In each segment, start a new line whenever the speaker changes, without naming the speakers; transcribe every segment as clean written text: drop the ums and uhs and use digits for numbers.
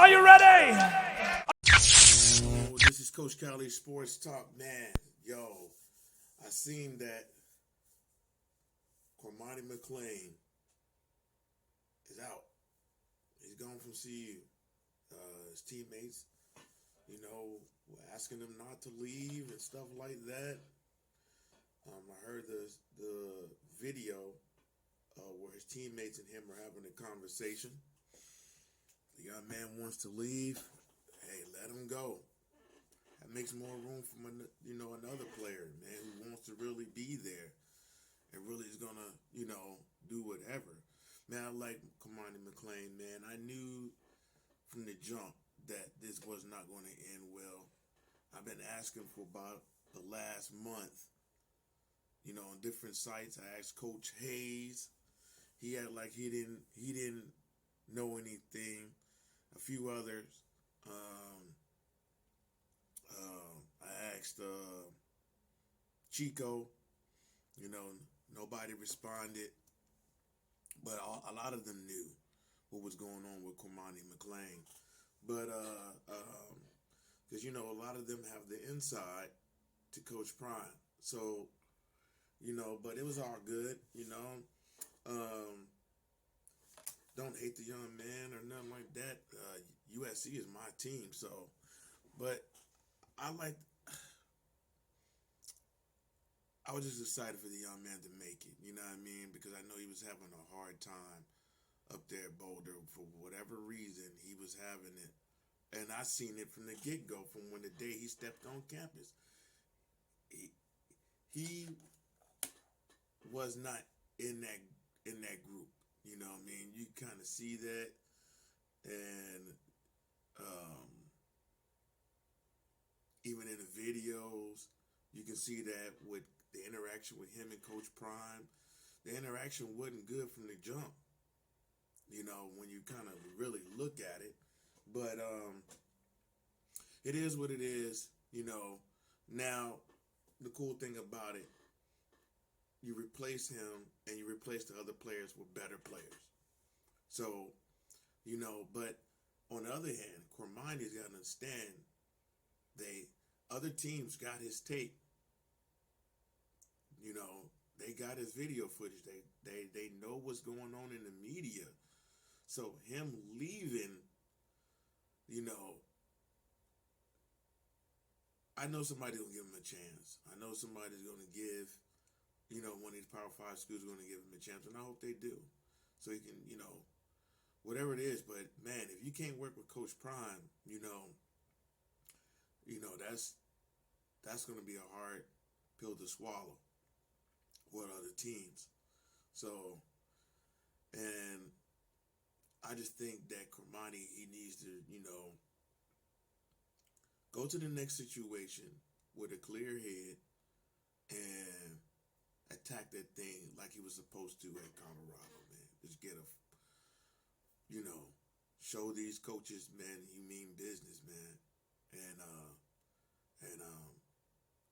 Are you ready?
Oh, this is Coach Cali Sports Talk, man. Yo, I seen that Cormani Mcclain is out. He's gone from CU. His teammates, were asking him not to leave and stuff like that. I heard the video where his teammates and him are having a conversation. The young man wants to leave. Hey, let him go. That makes more room for another player, man, who wants to really be there and really is gonna, do whatever. Man, I like Cormani Mcclain, man. I knew from the jump that this was not going to end well. I've been asking for about the last month, on different sites. I asked Coach Hayes. He had like he didn't know anything. A few others. I asked Chico. Nobody responded, but a lot of them knew what was going on with Cormani Mcclain. But because a lot of them have the inside to Coach Prime, so but it was all good. Don't hate the young man or nothing like that. USC is my team, so. But I was just excited for the young man to make it. You know what I mean? Because I know he was having a hard time up there at Boulder for whatever reason. He was having it, and I seen it from the get-go, from when the day he stepped on campus. He was not in that group. You know what I mean? You kind of see that, and even in the videos, you can see that with the interaction with him and Coach Prime. The interaction wasn't good from the jump, when you kind of really look at it. But it is what it is, Now, the cool thing about it, you replace him and you replace the other players with better players. So, but on the other hand, Cormani's got to understand other teams got his tape. They got his video footage. They know what's going on in the media. So him leaving, I know somebody's going to give him a chance. I know somebody's going to give one of these Power 5 schools are going to give him a chance, and I hope they do. So he can, whatever it is. But, man, if you can't work with Coach Prime, that's going to be a hard pill to swallow with other teams. So, and I just think that Cormani, he needs to, go to the next situation with a clear head and attack that thing like he was supposed to at Colorado, man. Just get show these coaches, man, you mean business, man,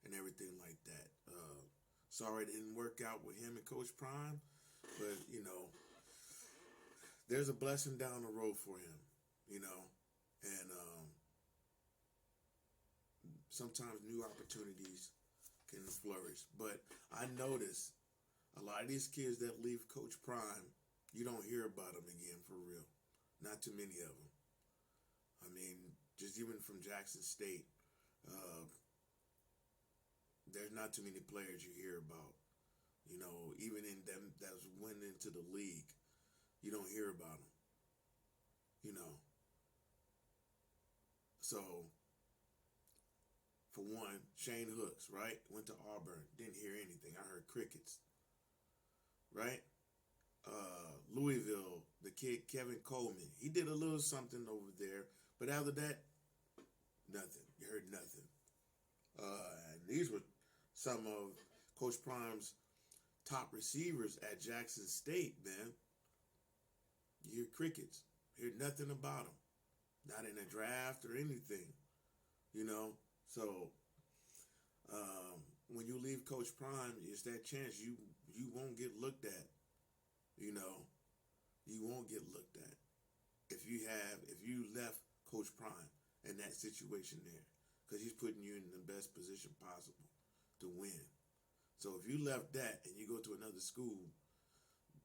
and everything like that. Sorry it didn't work out with him and Coach Prime, but there's a blessing down the road for him, and sometimes new opportunities can flourish. But I notice a lot of these kids that leave Coach Prime, you don't hear about them again for real. Not too many of them. I mean, just even from Jackson State, there's not too many players you hear about. Even in them that went into the league, you don't hear about them. So, for one, Shane Hooks, right? Went to Auburn, didn't hear anything. I heard crickets, right? Louisville, the kid Kevin Coleman, he did a little something over there, but after that, nothing. You heard nothing. And these were some of Coach Prime's top receivers at Jackson State, man. You hear crickets. You hear nothing about them. Not in a draft or anything, So, when you leave Coach Prime, it's that chance you won't get looked at. You won't get looked at. If you left Coach Prime in that situation there, because he's putting you in the best position possible to win. So if you left that and you go to another school,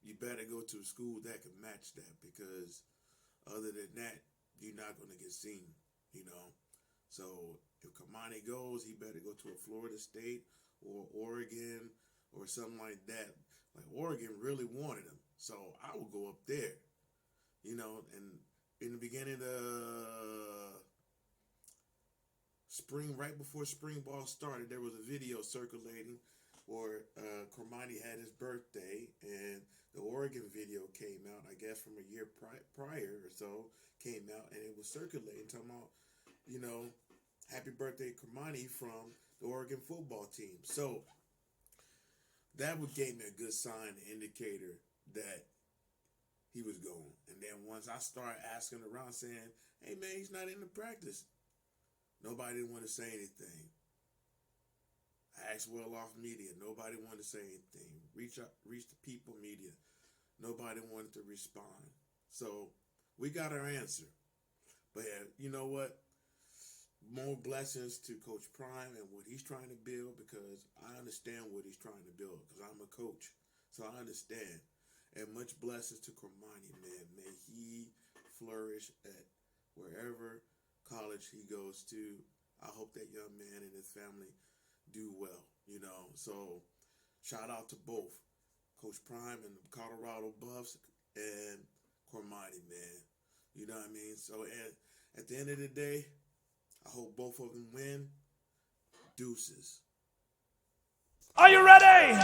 you better go to a school that can match that, because other than that, you're not going to get seen, you know. So if Cormani goes, he better go to a Florida State or Oregon or something like that. Like Oregon really wanted him, so I would go up there, you know. And in the beginning of spring, right before spring ball started, there was a video circulating where Cormani had his birthday, and the Oregon video came out, I guess from a year prior or so, came out, and it was circulating, talking about, you know, happy birthday, Cormani, from the Oregon football team. So that would gave me a good sign, an indicator that he was going. And then once I started asking around saying, hey man, he's not in the practice, nobody didn't want to say anything. I asked well off media, nobody wanted to say anything. Reach the people media, nobody wanted to respond. So we got our answer. But you know what? More blessings to Coach Prime and what he's trying to build, because I understand what he's trying to build, because I'm a coach, so I understand. And much blessings to Cormani, man. May he flourish at wherever college he goes to. I hope that young man and his family do well, you know. So shout out to both Coach Prime and the Colorado Buffs and Cormani, man. You know what I mean? So at the end of the day, I hope both of them win. Deuces.
Are you ready?